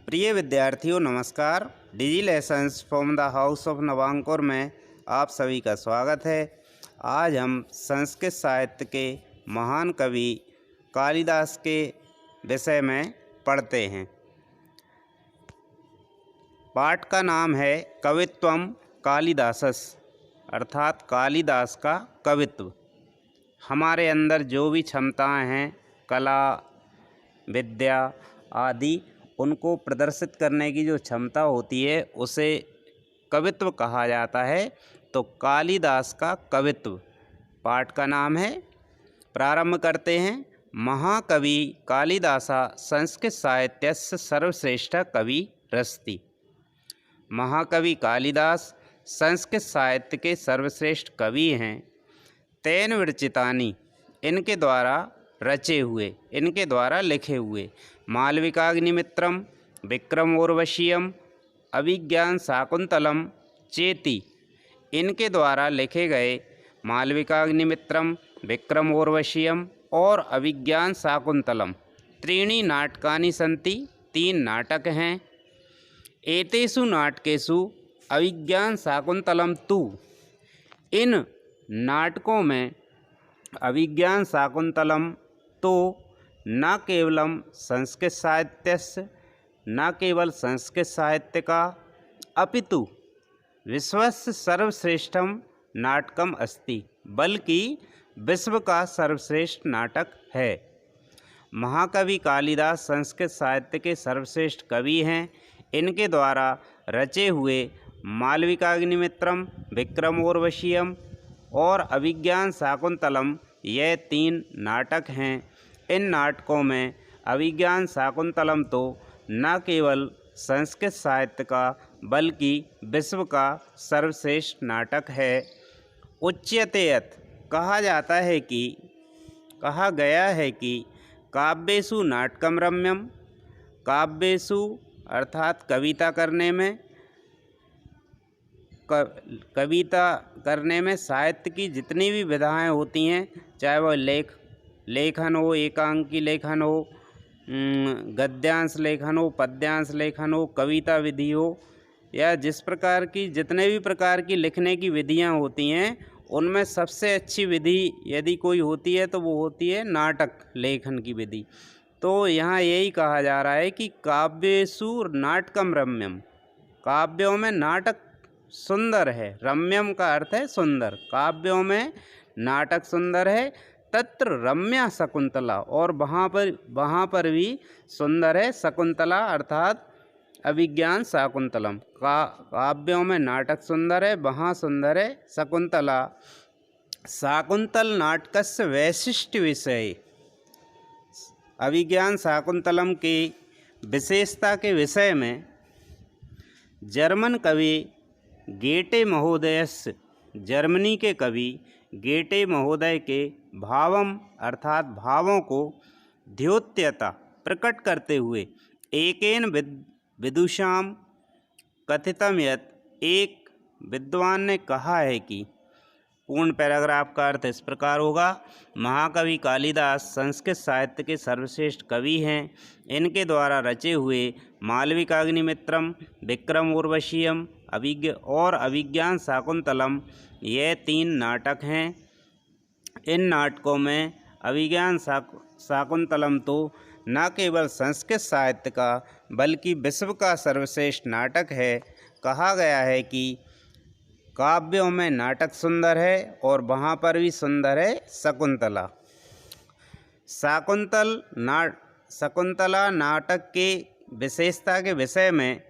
प्रिय विद्यार्थियों नमस्कार। Digi lessons from the house of Navankur में आप सभी का स्वागत है। आज हम संस्कृत साहित्य के महान कवि कालिदास के विषय में पढ़ते हैं। पाठ का नाम है कवित्वम कालिदासस्, अर्थात कालिदास का कवित्व। हमारे अंदर जो भी क्षमताएं हैं, कला, विद्या आदि, उनको प्रदर्शित करने की जो क्षमता होती है उसे कवित्व कहा जाता है। तो कालिदास का कवित्व पाठ का नाम है। प्रारंभ करते हैं। महाकवि कालिदासा संस्कृत साहित्यस्य सर्वश्रेष्ठ कवि रस्ति। महाकवि कालिदास संस्कृत साहित्य के सर्वश्रेष्ठ कवि हैं। तेन विरचितानि, इनके द्वारा रचे हुए, इनके द्वारा लिखे हुए, मालविकाग्निमित्रम, विक्रमोर्वशीयम, अभिज्ञान शाकुंतलम चेति, इनके द्वारा लिखे गए मालविकाग्निमित्रम, विक्रमोर्वशीयम और अभिज्ञान शाकुंतलम त्रीणि नाटकानि सन्ति, 3 नाटक हैं। एतेषु नाटकेषु अभिज्ञान शाकुंतलम तु, इन नाटकों में अभिज्ञान शाकुंतलम तो न केवलम संस्कृत साहित्यस्य, न केवल संस्कृत साहित्य का, अपितु विश्वस्य सर्वश्रेष्ठम नाटकम अस्ति, बल्कि विश्व का सर्वश्रेष्ठ नाटक है। महाकवि कालिदास संस्कृत साहित्य के सर्वश्रेष्ठ कवि हैं। इनके द्वारा रचे हुए मालविकाग्निमित्रम, विक्रमोर्वशीयम और अभिज्ञान शाकुंतलम, यह 3 नाटक हैं। इन नाटकों में अभिज्ञान शाकुंतलम तो न केवल संस्कृत साहित्य का बल्कि विश्व का सर्वश्रेष्ठ नाटक है। उच्यते यत्, कहा जाता है कि, कहा गया है कि काव्येषु नाटकम रम्यम, काव्येषु अर्थात कविता करने में, कविता करने में साहित्य की जितनी भी विधाएं होती हैं, चाहे वह लेखन हो, एकांकी लेखन हो, गद्यांश लेखन हो, पद्यांश लेखन हो, कविता विधि हो, या जिस प्रकार की जितने भी प्रकार की लिखने की विधियां होती हैं, उनमें सबसे अच्छी विधि यदि कोई होती है तो वो होती है नाटक लेखन की विधि। तो यहाँ यही कहा जा रहा है कि काव्येषु नाटकम रम्यम, काव्यों में नाटक सुंदर है। रम्यम का अर्थ है सुंदर। काव्यों में नाटक सुंदर है। तत्र रम्या शकुंतला, और वहाँ पर भी सुंदर है शकुंतला, अर्थात अभिज्ञान शाकुंतलम। काव्यों में नाटक सुंदर है, वहाँ सुंदर है शकुंतला। शाकुंतल नाटकस्य वैशिष्ट्य विषय, अभिज्ञान शाकुंतलम की विशेषता के विषय में जर्मन कवि गेटे महोदयस्य, जर्मनी के कवि गेटे महोदय के भावम अर्थात भावों को द्योत्यता प्रकट करते हुए एकेन विदुषाम कथितम यत्, एक विद्वान ने कहा है कि, पूर्ण पैराग्राफ का अर्थ इस प्रकार होगा। महाकवि कालिदास संस्कृत साहित्य के सर्वश्रेष्ठ कवि हैं। इनके द्वारा रचे हुए मालविकाग्निमित्रम, विक्रमोर्वशीयम और अभिज्ञान शाकुंतलम, ये 3 नाटक हैं। इन नाटकों में अभिज्ञान शाकुंतलम तो न केवल संस्कृत साहित्य का बल्कि विश्व का सर्वश्रेष्ठ नाटक है। कहा गया है कि काव्यों में नाटक सुंदर है और वहाँ पर भी सुंदर है शकुंतला। शकुंतला नाटक के विशेषता के विषय में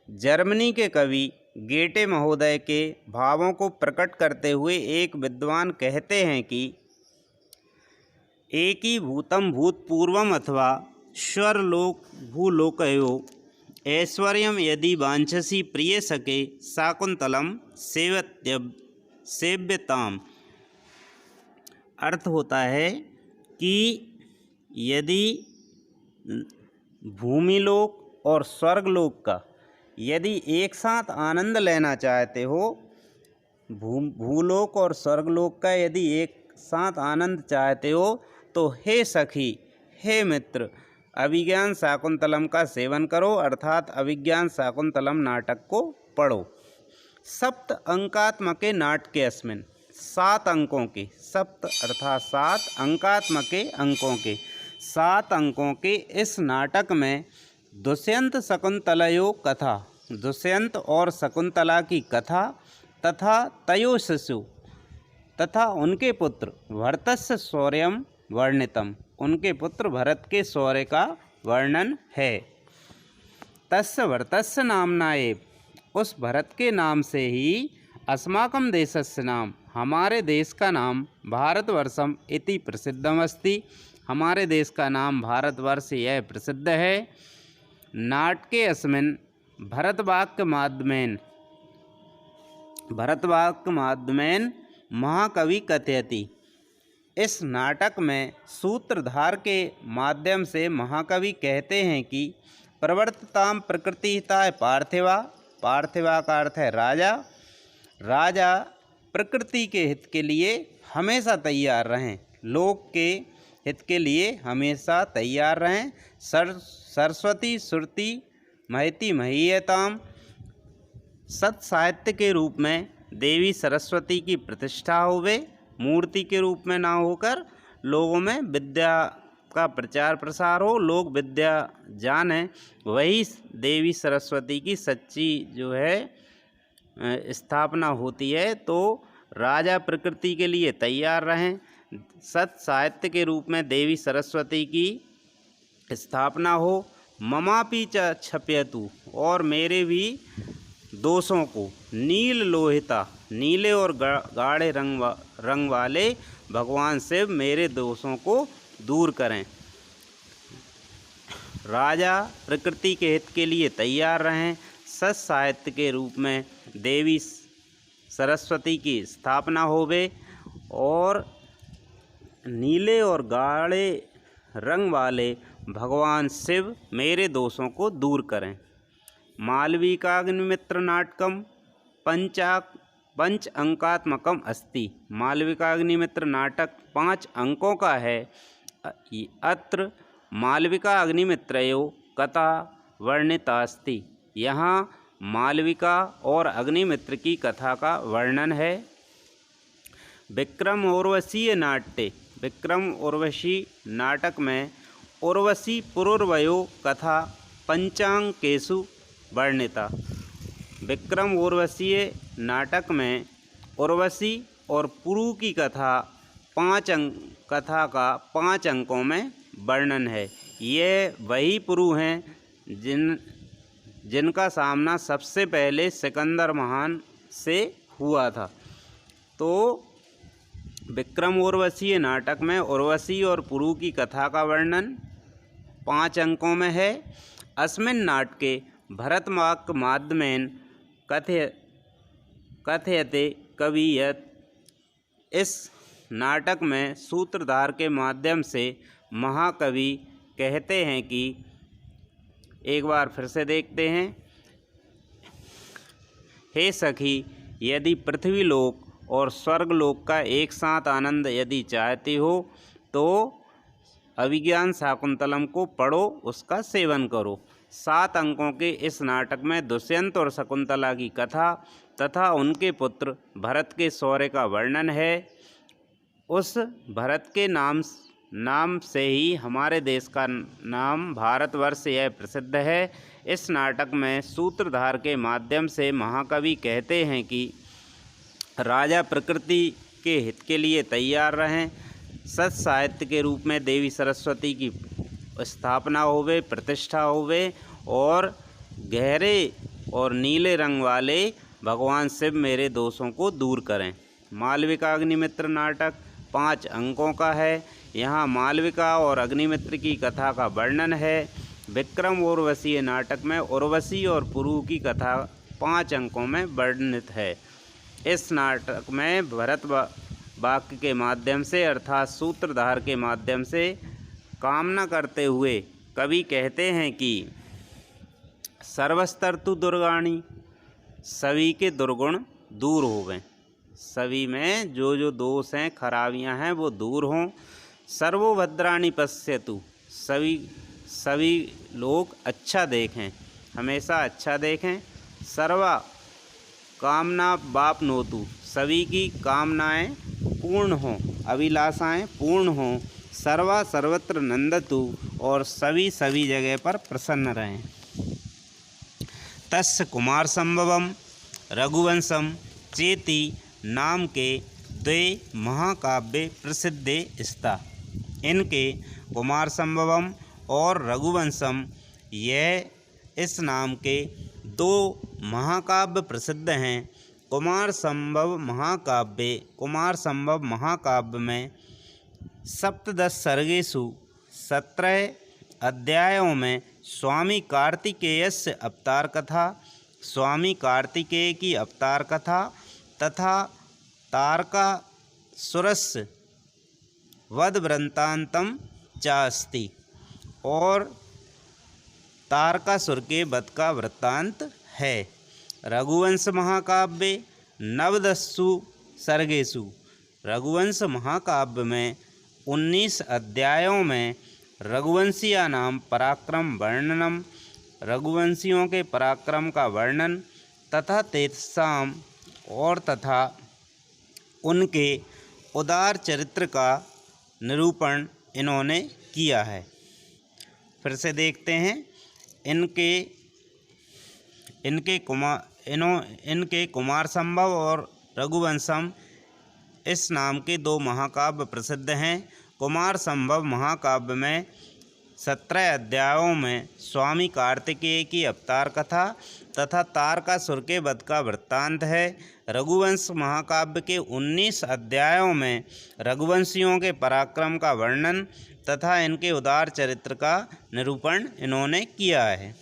जर्मनी के कवि गेटे महोदय के भावों को प्रकट करते हुए एक विद्वान कहते हैं कि, एकी भूतम भूतपूर्वम अथवा स्वर्लोक भूलोकयो ऐश्वर्यम यदि वांछसी प्रिय सके शाकुंतलम सेव्यताम। अर्थ होता है कि यदि भूमिलोक और स्वर्गलोक का यदि एक साथ आनंद लेना चाहते हो, भूलोक और स्वर्गलोक का यदि एक साथ आनंद चाहते हो, तो हे सखी, हे मित्र, अभिज्ञान शाकुंतलम का सेवन करो, अर्थात अभिज्ञान शाकुंतलम नाटक को पढ़ो। सप्त अंकात्मके नाटके अस्मिन्, 7 अंकों के, सप्त अर्थात 7 अंकात्मके अंकों के, 7 अंकों के इस नाटक में दुष्यंत शकुंतलयो कथा, दुष्यंत और शकुंतला की कथा तथा तयो शिशु तथा उनके पुत्र भरतस्य शौर्यम वर्णितम, उनके पुत्र भरत के शौर्य का वर्णन है। तस्य भरतस्य नामना एव, उस भरत के नाम से ही अस्माकं देशस्य नाम, हमारे देश का नाम भारतवर्षम इति प्रसिद्धमस्ति, हमारे देश का नाम भारतवर्ष यह प्रसिद्ध है। नाटके अस्मिन् भरतवाक्यमाध्यमेन, भरतवाक्यमाध्यमेन महाकवि कथयति, इस नाटक में सूत्रधार के माध्यम से महाकवि कहते हैं कि प्रवर्तताम प्रकृतिहिताय पार्थिवा, पार्थिवा का अर्थ है राजा, राजा प्रकृति के हित के लिए हमेशा तैयार रहें, लोक के हित के लिए हमेशा तैयार रहें। सरस्वती श्रुति महति महीयताम, सत साहित्य के रूप में देवी सरस्वती की प्रतिष्ठा होवे, मूर्ति के रूप में ना होकर लोगों में विद्या का प्रचार प्रसार हो, लोग विद्या जाने, वही देवी सरस्वती की सच्ची जो है स्थापना होती है। तो राजा प्रकृति के लिए तैयार रहें, सत साहित्य के रूप में देवी सरस्वती की स्थापना हो। ममापि च क्षप्यतु, और मेरे भी दोषों को, नील लोहिता, नीले और गाढ़े रंग वाले भगवान शिव मेरे दोषों को दूर करें। राजा प्रकृति के हित के लिए तैयार रहें, सत साहित्य के रूप में देवी सरस्वती की स्थापना होवे और नीले और गाढ़े रंग वाले भगवान शिव मेरे दोषों को दूर करें। मालविकाग्निमित्र नाटकम पंच अंकात्मकम अस्ति, मालविकाग्निमित्र नाटक 5 अंकों का है। अत्र मालविका अग्निमित्रयो कथा वर्णिता अस्ति, यहाँ मालविका और अग्निमित्र की कथा का वर्णन है। विक्रम उर्वशीय नाट्य, विक्रम उर्वशी नाटक में उर्वशी पुरुर्वयो कथा पंचांकेषु वर्णिता, विक्रम उर्वशीय नाटक में उर्वशी और पुरु की कथा 5 कथा का 5 अंकों में वर्णन है। ये वही पुरु हैं जिनका सामना सबसे पहले सिकंदर महान से हुआ था। तो विक्रम उर्वशीय नाटक में उर्वशी और पुरु की कथा का वर्णन 5 अंकों में है। अस्मिन् नाटके भरतवाक्य माध्यमेन कथयते कवि यत्, इस नाटक में सूत्रधार के माध्यम से महाकवि कहते हैं कि, एक बार फिर से देखते हैं। हे सखी, यदि पृथ्वीलोक और स्वर्गलोक का एक साथ आनंद यदि चाहती हो तो अभिज्ञान शाकुंतलम को पढ़ो, उसका सेवन करो। 7 अंकों के इस नाटक में दुष्यंत और शकुंतला की कथा तथा उनके पुत्र भरत के शौर्य का वर्णन है। उस भरत के नाम से ही हमारे देश का नाम भारतवर्ष यह प्रसिद्ध है। इस नाटक में सूत्रधार के माध्यम से महाकवि कहते हैं कि राजा प्रकृति के हित के लिए तैयार रहें, सत साहित्य के रूप में देवी सरस्वती की स्थापना होवे, प्रतिष्ठा होवे और गहरे और नीले रंग वाले भगवान शिव मेरे दोषों को दूर करें। मालविका अग्निमित्र नाटक 5 अंकों का है। यहाँ मालविका और अग्निमित्र की कथा का वर्णन है। विक्रम उर्वशीय नाटक में उर्वशी और पुरु की कथा 5 अंकों में वर्णित है। इस नाटक में भरत वाक्य के माध्यम से अर्थात सूत्रधार के माध्यम से कामना करते हुए कवि कहते हैं कि सर्वस्तरतु दुर्गाणी, सभी के दुर्गुण दूर हो गए, सभी में जो दोष हैं, खराबियां हैं वो दूर हों। सर्वभद्राणी पश्यतु, सभी लोग अच्छा देखें, हमेशा अच्छा देखें। सर्वा कामना वाप्नोतु, सभी की कामनाएं पूर्ण हों, अभिलाषाएं पूर्ण हों। सर्वा सर्वत्र नंदतु, और सभी जगह पर प्रसन्न रहें। तस्य कुमार संभवम रघुवंशम चेति नाम के द्वे महाकाव्य प्रसिद्धे स्था। इनके कुमार संभवम और रघुवंशम, यह इस नाम के दो महाकाव्य प्रसिद्ध हैं। कुमार संभव महाकाव्य में सप्तदश सर्गेषु 17 अध्यायों में स्वामी कार्तिकेयस्य अवतार कथा, स्वामी कार्तिकेय की अवतार कथा तथा तारकासुरस्य वध वृत्तांतम चास्ति, और तारकासुर के वध का वृत्तांत है। रघुवंश महाकाव्य नवदशसु सर्गेषु, रघुवंश महाकाव्य में 19 अध्यायों में रघुवंशिया नाम पराक्रम वर्णनम, रघुवंशियों के पराक्रम का वर्णन तथा तेषाम, और तथा उनके उदार चरित्र का निरूपण इन्होंने किया है। फिर से देखते हैं। इनके कुमार संभव और रघुवंशम इस नाम के दो महाकाव्य प्रसिद्ध हैं। कुमार संभव महाकाव्य में 17 अध्यायों में स्वामी कार्तिकेय की अवतार कथा तथा तारकासुर के वध का वृत्तांत है। रघुवंश महाकाव्य के 19 अध्यायों में रघुवंशियों के पराक्रम का वर्णन तथा इनके उदार चरित्र का निरूपण इन्होंने किया है।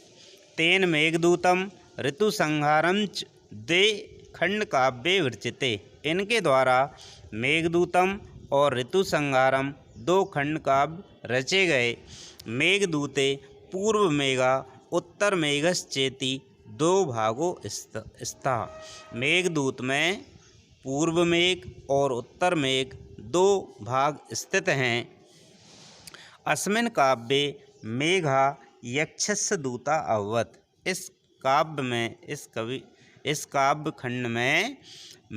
तेन मेघदूतम ऋतु संहारम च द्वे खंड काव्ये विरचिते, इनके द्वारा मेघदूतम और ऋतु संहारम 2 खंड काव्य रचे गए। मेघदूते पूर्व मेघा उत्तर मेघश्चेति 2 भागों स्था। मेघदूत में पूर्व मेघ और उत्तर मेघ 2 भाग स्थित हैं। अस्मिन् काव्ये मेघा यक्षस्य दूता अभवत्, इस काव्य खंड में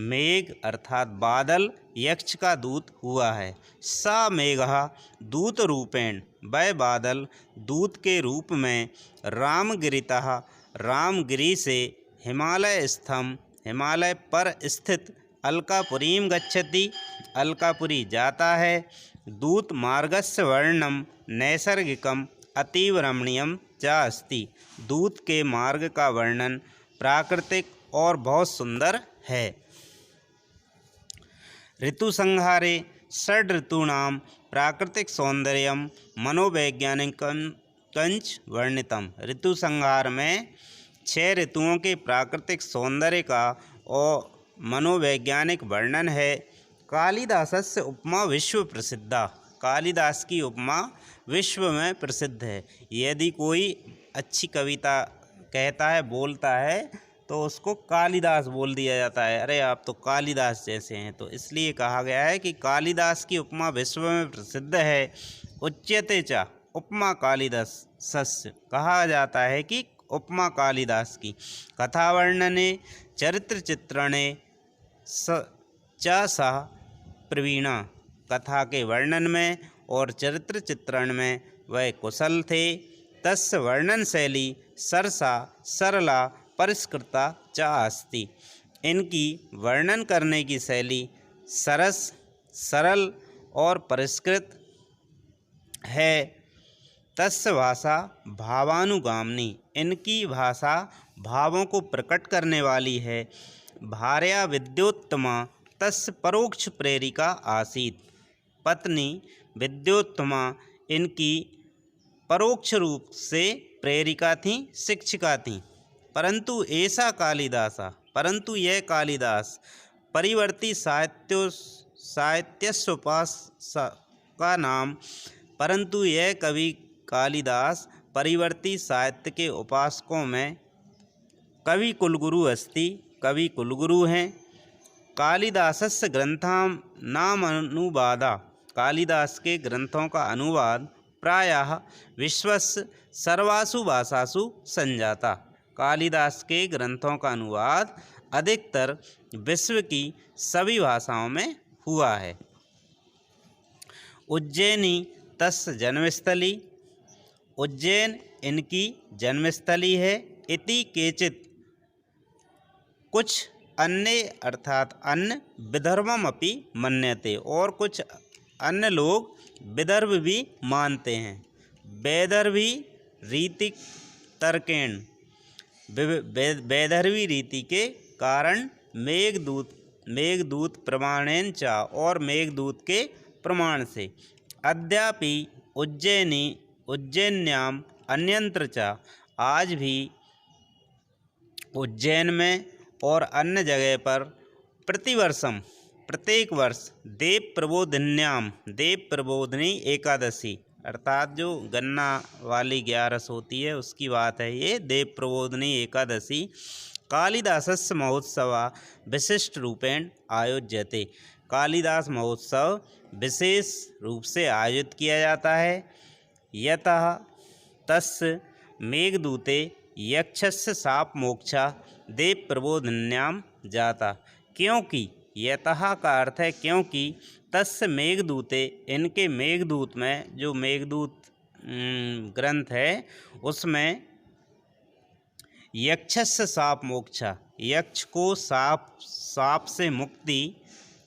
मेघ अर्थात बादल यक्ष का दूत हुआ है। सा मेघा दूत रूपेण, वह बादल दूत के रूप में रामगिरितः, रामगिरी से हिमालय पर स्थित अलकापुरीं गच्छति, अलकापुरी जाता है। दूत मार्गस्य वर्णनम नैसर्गिकम अतीव रमणीयम च अस्ति, दूत के मार्ग का वर्णन प्राकृतिक और बहुत सुंदर है। ऋतु संहारे षड ऋतूनाम प्राकृतिक सौंदर्यम मनोवैज्ञानिकंच वर्णितम, ऋतु संहार में 6 ऋतुओं के प्राकृतिक सौंदर्य का और मनोवैज्ञानिक वर्णन है। कालिदासस्य उपमा विश्व प्रसिद्धा, कालिदास की उपमा विश्व में प्रसिद्ध है। यदि कोई अच्छी कविता कहता है, बोलता है, तो उसको कालिदास बोल दिया जाता है, अरे आप तो कालिदास जैसे हैं। तो इसलिए कहा गया है कि कालिदास की उपमा विश्व में प्रसिद्ध है। उच्यते च उपमा कालिदासस्य, कहा जाता है कि उपमा कालिदास की। कथा वर्णने चरित्र चित्रणे सह प्रवीणा, कथा के वर्णन में और चरित्र चित्रण में वह कुशल थे। तस्य वर्णन शैली सरसा सरला परिष्कृता च अस्ति, इनकी वर्णन करने की शैली सरस, सरल और परिष्कृत है। तस्य भाषा भावानुगामिनी, इनकी भाषा भावों को प्रकट करने वाली है। भार्या विद्योत्तमा तस्य परोक्ष प्रेरिका आसीत, पत्नी विद्योत्तमा इनकी परोक्ष रूप से प्रेरिका थी, शिक्षिका थी। परंतु यह कालिदास परिवर्ती साहित्यस्योपास का नाम, परंतु यह कवि कालिदास परिवर्ती साहित्य के उपासकों में कवि कुलगुरु अस्ति, कवि कुलगुरु हैं। कालिदासस्य ग्रंथां नाम अनुवादा, कालिदास के ग्रंथों का अनुवाद प्रायः विश्वस्य सर्वासु भाषासु संजाता। कालिदास के ग्रंथों का अनुवाद अधिकतर विश्व की सभी भाषाओं में हुआ है। उज्जैनी तस्य जन्मस्थली, उज्जैन इनकी जन्मस्थली है। इति केचित, कुछ अन्य अर्थात अन्य विदर्भमपि मन्यते, और कुछ अन्य लोग विदर्भ भी मानते हैं। वैदर्भी रीति तर्केण, वैदर्भी रीति के कारण मेघदूत प्रमाणेन च, और मेघदूत के प्रमाण से। अद्यापि उज्जैन्याम अन्यत्र च, आज भी उज्जैन में और अन्य जगह पर प्रतिवर्षम, प्रत्येक वर्ष देव प्रबोधिनी एकादशी, अर्थात जो गन्ना वाली 11 होती है उसकी बात है ये, देव प्रबोधिनी एकादशी कालिदासस्य महोत्सव विशिष्ट रूपेण आयोज्यते। कालिदास महोत्सव विशेष रूप से आयोजित किया जाता है। यतः तस्य मेघदूते यक्षस्य शाप मोक्षा देव प्रबोधिन्याम जाता, क्योंकि यतः का अर्थ है क्योंकि, तस्य मेघदूते इनके मेघदूत में, जो मेघदूत ग्रंथ है उसमें यक्षस्य शाप मोक्षा, यक्ष को शाप से मुक्ति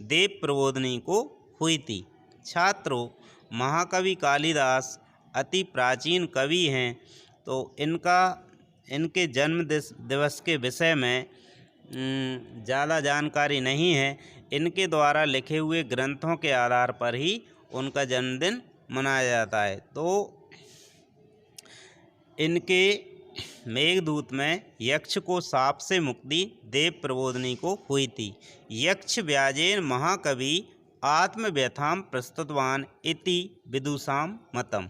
देव प्रबोधिनी को हुई थी। छात्रों, महाकवि कालिदास अति प्राचीन कवि हैं, तो इनके जन्म दिवस के विषय में ज़्यादा जानकारी नहीं है। इनके द्वारा लिखे हुए ग्रंथों के आधार पर ही उनका जन्मदिन मनाया जाता है। तो इनके मेघदूत में यक्ष को शाप से मुक्ति देव प्रबोधिनी को हुई थी। यक्ष व्याजेन महाकवि आत्मव्यथाम प्रस्तुतवान इति विदुषाम मतम।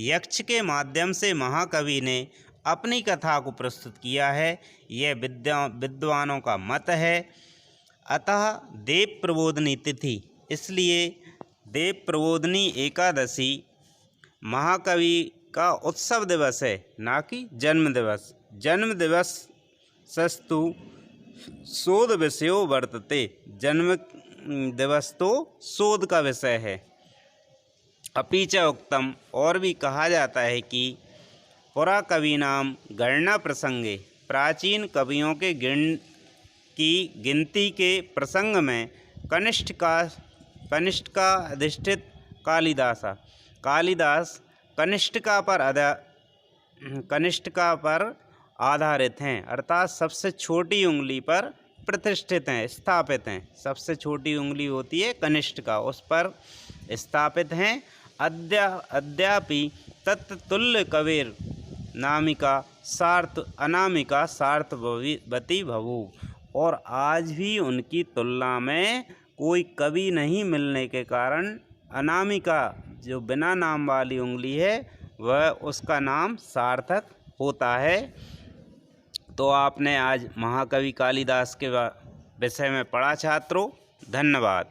यक्ष के माध्यम से महाकवि ने अपनी कथा को प्रस्तुत किया है, यह विद्वानों का मत है। अतः देव प्रबोधिनी तिथि, इसलिए देव प्रबोधिनी एकादशी महाकवि का उत्सव दिवस है, ना कि जन्म दिवस। जन्म दिवस सस्तु शोध विषयो वर्तते, जन्म दिवस तो शोध का विषय है। अपि च उक्तम, और भी कहा जाता है कि पुरा कवीनाम गणना प्रसंगे, प्राचीन कवियों के गिनती के प्रसंग में कनिष्ठिका अधिष्ठित कालिदास कनिष्ठिका पर आधारित हैं, अर्थात सबसे छोटी उंगली पर प्रतिष्ठित हैं, स्थापित हैं। सबसे छोटी उंगली होती है कनिष्ठिका, उस पर स्थापित हैं। अद्यापि तत्तुल्य कबीर अनामिका सार्थवती भवु, और आज भी उनकी तुलना में कोई कवि नहीं मिलने के कारण अनामिका, जो बिना नाम वाली उंगली है, वह उसका नाम सार्थक होता है। तो आपने आज महाकवि कालिदास के विषय में पढ़ा छात्रों। धन्यवाद।